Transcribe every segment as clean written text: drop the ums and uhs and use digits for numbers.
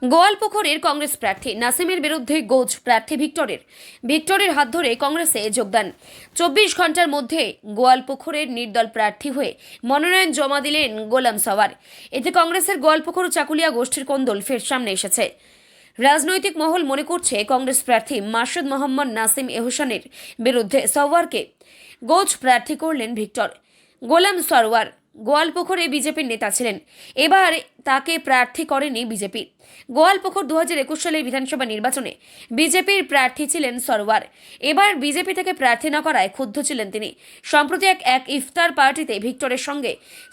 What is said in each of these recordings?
গোয়ালপুকুরের কংগ্রেস প্রার্থী নাসিমের বিরুদ্ধে গোজ প্রার্থী ভিক্টরের হাত ধরে কংগ্রেসে যোগদান। 24 ঘন্টার মধ্যে গোয়ালপুকুরের নির্দল প্রার্থী হয়ে মনোনয়ন জমা দিলেন গোলাম সওয়ার। এতে কংগ্রেসের গোয়ালপুকুর চাকুলিয়া গোষ্ঠীর কোন্দল ফের সামনে এসেছে। রাজনৈতিক মহল মনে করছে কংগ্রেস প্রার্থী মাসুদ মোহাম্মদ নাসিম এহসানের বিরুদ্ধে সওয়ারকে গোজ প্রার্থী করলেন ভিক্টর। গোলাম সরওয়ার গোয়ালপুকুরে বিজেপির নেতা ছিলেন, এবার তাকে প্রার্থী করেনি বিজেপি। গোয়ালপুকুর 2021 সালের বিধানসভা নির্বাচনে বিজেপির প্রার্থী ছিলেন সরওয়ার, এবার বিজেপি থেকে প্রার্থী না করায় ক্ষুব্ধ ছিলেন তিনি। সম্প্রতি এক ইফতার পার্টিতে ভিক্টরের সঙ্গে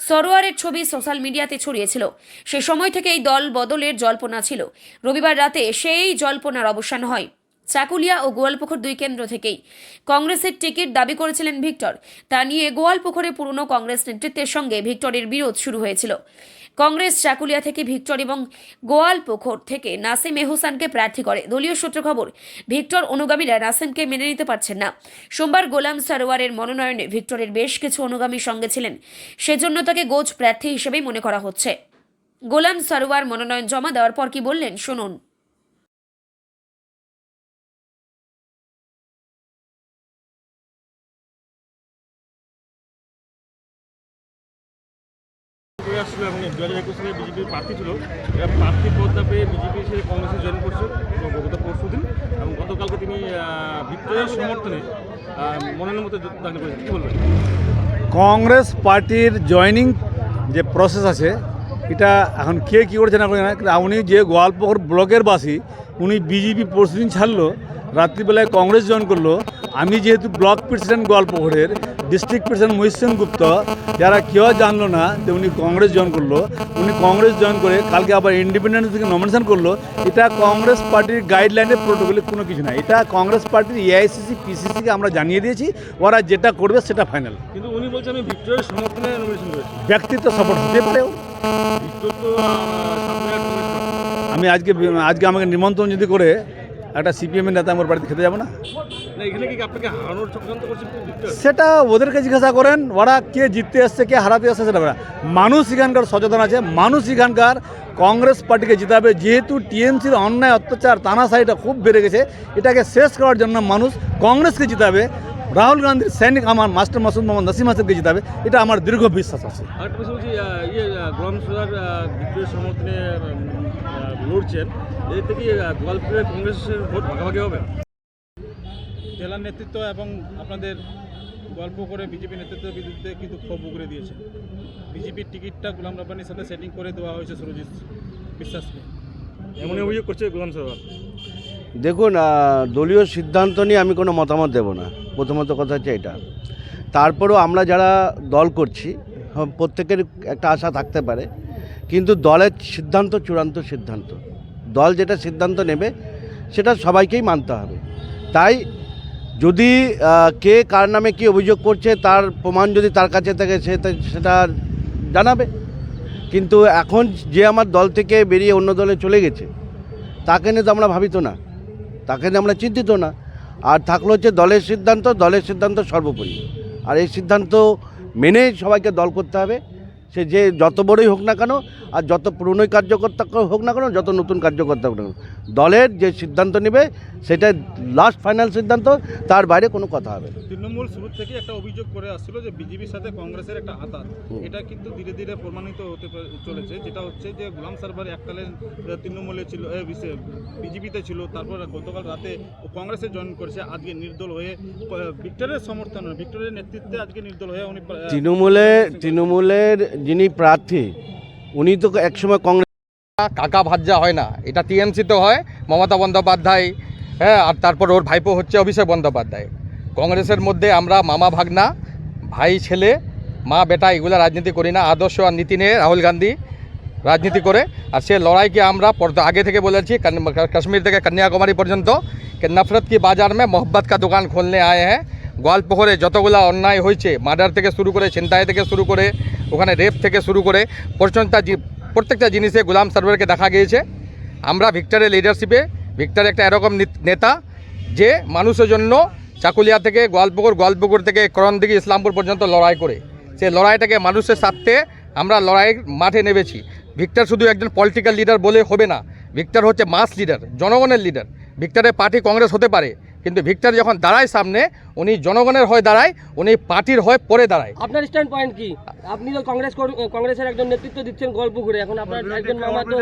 সরওয়ারের ছবি সোশ্যাল মিডিয়াতে ছড়িয়েছিল। সে সময় থেকেই দল বদলের জল্পনা ছিল। রবিবার রাতে সেই জল্পনার অবসান হয়। চাকুলিয়া ও গোয়ালপুকুর দুই কেন্দ্র থেকেই কংগ্রেসের টিকিট দাবি করেছিলেন ভিক্টর। তা নিয়ে গোয়ালপুকুরে পুরনো কংগ্রেস নেতৃত্বের সঙ্গে ভিক্টরের বিরোধ শুরু হয়েছিল। কংগ্রেস চাকুলিয়া থেকে ভিক্টর এবং গোয়ালপুকুর থেকে নাসিম এহসানকে প্রার্থী করে। দলীয় সূত্র খবর, ভিক্টর অনুগামীরা নাসিমকে মেনে নিতে পারছেন না। সোমবার গোলাম সরওয়ারের মনোনয়নে ভিক্টরের বেশ কিছু অনুগামী সঙ্গে ছিলেন, সেজন্য তাকে গোজ প্রার্থী হিসেবেই মনে করা হচ্ছে। গোলাম সরওয়ার মনোনয়ন জমা দেওয়ার পর কি বললেন শুনুন। আসলে এবং 2021 সালে বিজেপির প্রার্থী ছিল, এরা প্রার্থী পদটা পেয়ে বিজেপি এসে কংগ্রেসে জয়েন করছে গত পরশুদিন, এবং গতকালকে তিনি ভিক্টরের সমর্থনে মনোনয়ন মতো দান করেছেন। কী বলবেন? কংগ্রেস পার্টির জয়নিং যে প্রসেস আছে, এটা এখন কে কী করছে না করছে না, উনি যে গোয়ালপুকুর ব্লকের বাসী, উনি বিজেপি পরশুদিন ছাড়লো, রাত্রিবেলায় কংগ্রেস জয়েন করলো। আমি যেহেতু ব্লক প্রেসিডেন্ট গোয়ালপুকুরের, ডিস্ট্রিক্ট প্রেসিডেন্ট মহিষ সেন গুপ্ত, যারা কেউ জানলো না যে উনি কংগ্রেস জয়েন করলো। উনি কংগ্রেস জয়েন করে কালকে আবার ইন্ডিপেন্ডেন্স থেকে নমিনেশন করলো। এটা কংগ্রেস পার্টির গাইডলাইনের প্রোটোকলে কোনো কিছু না। এটা কংগ্রেস পার্টির এআইসিসি পিসিসিকে আমরা জানিয়ে দিয়েছি, ওরা যেটা করবে সেটা ফাইনাল। কিন্তু উনি বলছেন আমি ভিক্টরের সমর্থনে নমিনেশন করেছি। ব্যক্তিত্ব সাপোর্ট হতে পারে। ভিক্টর তো আমি আজকে আমাকে নিমন্ত্রণ যদি করে একটা সিপিএমের নেতা আমার বাড়িতে খেতে যাবো না? এখানে কি আপনাকে হারানোর চক্রান্ত করছেন ভিক্টর? সেটা ওদেরকে জিজ্ঞাসা করেন, ওরা কে জিততে এসছে কে হারাতে এসছে সেটা বলে। মানুষ এখানকার সচেতন আছে, মানুষ এখানকার কংগ্রেস পার্টিকে জিতাবে। যেহেতু টিএমসির অন্যায় অত্যাচার তানাশাহিটা খুব বেড়ে গেছে, এটাকে শেষ করার জন্য মানুষ কংগ্রেসকে জিতাবে। রাহুল গান্ধীর সৈনিক আমার মাস্টার মাসুদ মোহাম্মদ নাসিম হাসানকে জিতাবে, এটা আমার দীর্ঘ বিশ্বাস আছে। আরেকটা বিষয় বলছি, গোলাম সরওয়ার ভিক্টরের সমর্থনে লড়ছেন, এর থেকে গোয়ালপুরের কংগ্রেসের ভোট ভাগাভাগি হবে। জেলার নেতৃত্ব এবং আপনাদের গল্প করে বিজেপি নেতৃত্বের বিরুদ্ধে কিন্তু ক্ষোভ উগরে দিয়েছে। বিজেপির টিকিটটা গোলাম রাব্বানির সাথে সেটিং করে দেওয়া হয়েছে সুরজিৎ বিশ্বাসকে, এমন অভিযোগ করছে গোলাম সরওয়ার। দেখুন, দলীয় সিদ্ধান্ত নিয়ে আমি কোনো মতামত দেব না। প্রথমত কথা হচ্ছে এটা। তারপরেও আমরা যারা দল করছি, প্রত্যেকের একটা আশা থাকতে পারে, কিন্তু দলের সিদ্ধান্ত চূড়ান্ত সিদ্ধান্ত। দল যেটা সিদ্ধান্ত নেবে সেটা সবাইকেই মানতে হবে। তাই যদি কে কার নামে কী অভিযোগ করছে তার প্রমাণ যদি তার কাছে থাকে সেটা জানাবে। কিন্তু এখন যে আমার দল থেকে বেরিয়ে অন্য দলে চলে গেছে, তাকে নিয়ে তো আমরা ভাবিত না, তাকে নিয়ে আমরা চিন্তিত না। আর থাকলো হচ্ছে দলের সিদ্ধান্ত সর্বোপরি। আর এই সিদ্ধান্ত মেনে সবাইকে দল করতে হবে, সে যে যত বড়ই হোক না কেন, আর যত পুরনোই কার্যকর্তা হোক না কেন, যত নতুন কার্যকর্তা হোক না কেন, দলের যে সিদ্ধান্ত নেবে সেটা লাস্ট ফাইনাল সিদ্ধান্ত, তার বাইরে কোনো কথা হবে না। তৃণমূল শুরু থেকে একটা অভিযোগ করে আসছিল যে বিজেপির সাথে কংগ্রেসের একটা আঁতাত। এটা কিন্তু ধীরে ধীরে প্রমাণিত হতে চলেছে, যেটা হচ্ছে যে গোলাম সরওয়ার এককালে তৃণমূলে ছিল, বিজেপিতে ছিল, তারপর গতকাল রাতে কংগ্রেসে জয়েন করেছে, আজকে নির্দল হয়ে ভিক্টরের সমর্থন, ভিক্টরের নেতৃত্বে আজকে নির্দল হয়ে উনি তৃণমূলের যিনি প্রার্থী, উনি তো একসময় কংগ্রেস কাকা ভাজ্যা হয় না, এটা টিএমসিতে হয় মমতা বন্দ্যোপাধ্যায়, হ্যাঁ, আর তারপর ওর ভাইপো হচ্ছে অভিষেক বন্দ্যোপাধ্যায়। কংগ্রেসের মধ্যে আমরা মামা ভাগনা, ভাই ছেলে, মা বেটা এগুলো রাজনীতি করি না। আদর্শ আর নীতি নিয়ে রাহুল গান্ধী রাজনীতি করে, আর সে লড়াইকে আমরা আগে থেকে বলেছি, কাশ্মীর থেকে কন্যাকুমারী পর্যন্ত कि नफरत की बाज़ार में मोहब्बत का दुकान खोलने आए हैं। গোয়ালপুকুরে যতগুলো অন্যায় হয়েছে, মার্ডার থেকে শুরু করে, ছিনতাই থেকে শুরু করে, ওখানে রেপ থেকে শুরু করে প্রত্যেকটা জিনিসে গোলাম সরওয়ারকে দেখা গিয়েছে। আমরা ভিক্টরের লিডারশিপে, ভিক্টর একটা এরকম নেতা যে মানুষের জন্য চাকুলিয়া থেকে গোয়ালপুকুর থেকে করণদিঘি ইসলামপুর পর্যন্ত লড়াই করে, সে লড়াইটাকে মানুষের স্বার্থে আমরা লড়াইয়ের মাঠে নেমেছি। ভিক্টর শুধু একজন পলিটিক্যাল লিডার বলে হবে না, ভিক্টর হচ্ছে মাস লিডার, জনগণের লিডার। ভিক্টরের পার্টি কংগ্রেস হতে পারে, কিন্তু ভিক্টর যখন দাঁড়ায় সামনে, উনি জনগণের হয়ে দাঁড়ায়, উনি পার্টির হয়ে পরে দাঁড়ায়। আপনার স্ট্যান্ড পয়েন্ট কি? আপনি তো কংগ্রেসের একজন নেতৃত্ব দিচ্ছেন গল্পপুরে, এখন আপনার একজন মামা তো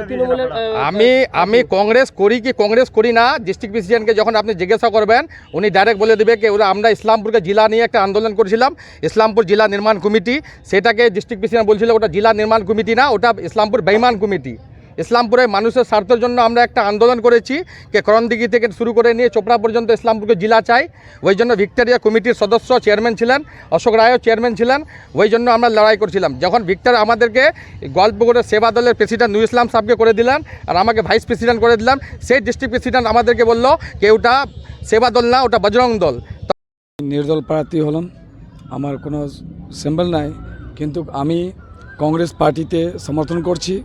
তৃণমূলের আমি কংগ্রেস করি কি কংগ্রেস করি না, ডিস্ট্রিক্ট প্রেসিডেন্টকে যখন আপনি জিজ্ঞাসা করবেন, উনি ডাইরেক্ট বলে দেবে কি ওরা আমরা ইসলামপুরকে জেলা নিয়ে একটা আন্দোলন করেছিলাম, ইসলামপুর জেলা নির্মাণ কমিটি, সেটাকে ডিস্ট্রিক্ট প্রেসিডেন্ট বলছিল ওটা জেলা নির্মাণ কমিটি না, ওটা ইসলামপুর বেঈমান কমিটি। ইসলামপুরে মানুষের স্বার্থের জন্য আমরা একটা আন্দোলন করেছি, কে করণদিঘি থেকে শুরু করে নিয়ে চোপড়া পর্যন্ত ইসলামপুরকে জেলা চাই। ওই জন্য ভিক্টোরিয়া কমিটির সদস্য চেয়ারম্যান ছিলেন, অশোক রায়ও চেয়ারম্যান ছিলেন। ওই জন্য আমরা লড়াই করছিলাম। যখন ভিক্টর আমাদেরকে গোয়ালপুকুরের সেবা দলের প্রেসিডেন্ট নুর ইসলাম সাহেবকে করে দিলেন আর আমাকে ভাইস প্রেসিডেন্ট করে দিলাম, সেই ডিস্ট্রিক্ট প্রেসিডেন্ট আমাদেরকে বলল যে ওটা সেবা দল না, ওটা বজরং দল। নির্দল প্রার্থী হলাম, আমার কোনো সিম্বল নাই, কিন্তু আমি কংগ্রেস পার্টিতে সমর্থন করছি।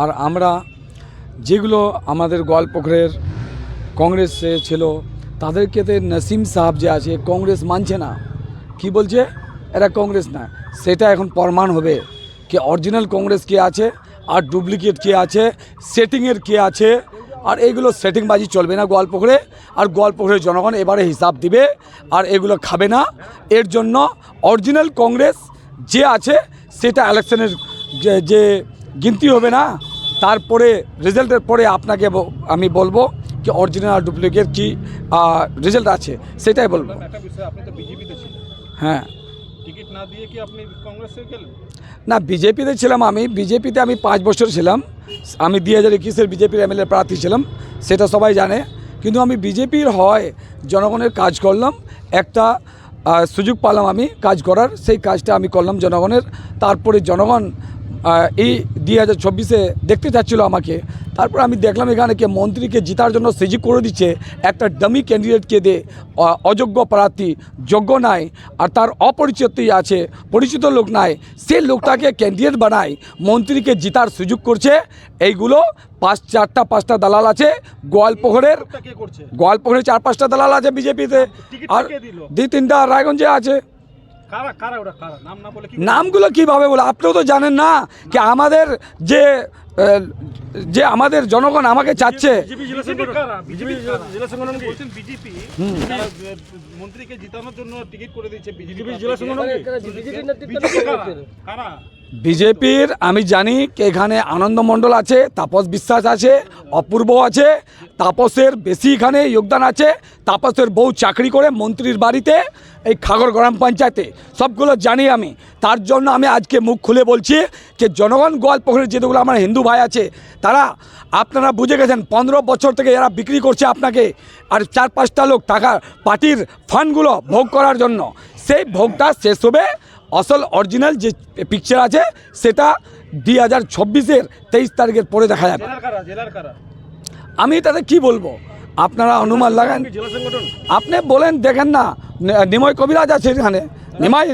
আর আমরা যেগুলো আমাদের গোয়ালপুকুরের কংগ্রেসে ছিল তাদেরকে তো নসিম সাহেব যে আছে কংগ্রেস মানছে না, কি বলছে এরা কংগ্রেস না, সেটা এখন প্রমাণ হবে কি অরিজিনাল কংগ্রেস কে আছে আর ডুপ্লিকেট কে আছে, সেটিংয়ের কে আছে। আর এইগুলো সেটিংবাজি চলবে না গোয়ালপুকুরে, আর গোয়ালপুকুরের জনগণ এবারে হিসাব দিবে আর এগুলো খাবে না। এর জন্য অরিজিনাল কংগ্রেস যে আছে সেটা ইলেকশনের যে গিনতি হবে না, তারপরে রেজাল্টের পরে আপনাকে আমি বলবো কি অরিজিনাল আর ডুপ্লিকেট কি রেজাল্ট আছে, সেটাই বলবো। একটা বিষয়, আপনি তো বিজেপিতে ছিলেন, হ্যাঁ, টিকিট না দিয়ে কি আপনি কংগ্রেসে গেলেন? না, বিজেপিতে ছিলাম আমি, বিজেপিতে আমি 5 বছর ছিলাম। আমি 2021-এর বিজেপির এমএলএ প্রার্থী ছিলাম, সেটা সবাই জানে। কিন্তু আমি বিজেপির হয় জনগণের কাজ করলাম, একটা সুযোগ পেলাম আমি কাজ করার, সেই কাজটা আমি করলাম জনগণের। তারপরে জনগণ এই 2024-এ দেখতে চাচ্ছিল আমাকে, তারপর আমি দেখলাম এখানে কে মন্ত্রীকে জিতার জন্য সুযোগ করে দিচ্ছে, একটা ডামি ক্যান্ডিডেটকে দে, অযোগ্য প্রার্থী, যোগ্য নাই আর তার অপরিচিতই আছে, পরিচিত লোক নাই, সেই লোকটাকে ক্যান্ডিডেট বানায় মন্ত্রীকে জিতার সুযোগ করছে। এইগুলো 4-5টা দালাল আছে গোয়ালপুকুরের, কে করছে? গোয়ালপুকুরে 4-5টা দালাল আছে বিজেপিতে, আর 2-3টা রায়গঞ্জে আছে। কারা কারা ওরা কারা? নাম না বলে কি? নামগুলো কীভাবে বলে, আপনিও তো জানেন না কি আমাদের যে আমাদের জনগণ আমাকে চাচ্ছে। বিজেপি কারা? বিজেপি জেলা সংগঠন কি? বলছেন বিজেপি মন্ত্রীকে জিতানোর জন্য টিকিট করে দিয়েছে বিজেপি জেলা সংগঠন কি? বিজেপির নেতৃত্ব বিজেপি কারা? বিজেপির আমি জানি কি এখানে আনন্দ মণ্ডল আছে, তাপস বিশ্বাস আছে, অপূর্ব আছে। তাপসের বেশি এখানে যোগদান আছে, তাপসের বউ চাকরি করে মন্ত্রীর বাড়িতে এই খাগড় গ্রাম পঞ্চায়েতে, সবগুলো জানি আমি। তার জন্য আমি আজকে মুখ খুলে বলছি যে জনগণ গোয়ালপুকুরের যেগুলো আমার হিন্দু ভাই আছে তারা, আপনারা বুঝে গেছেন 15 বছর থেকে এরা বিক্রি করছে আপনাকে, আর 4-5টা লোক টাকা পার্টির ফান্ডগুলো ভোগ করার জন্য। সেই ভোগটা শেষ হবে, আসল অরিজিনাল যে পিকচার আছে সেটা 2024-এর 23 তারিখের পরে দেখা যাবে। জেলার কারা? আমি তাতে কি বলবো, আপনারা অনুমান লাগান, আপনি বলেন, দেখেন না নিময় কবিরাজ আছে এখানে, নিমাই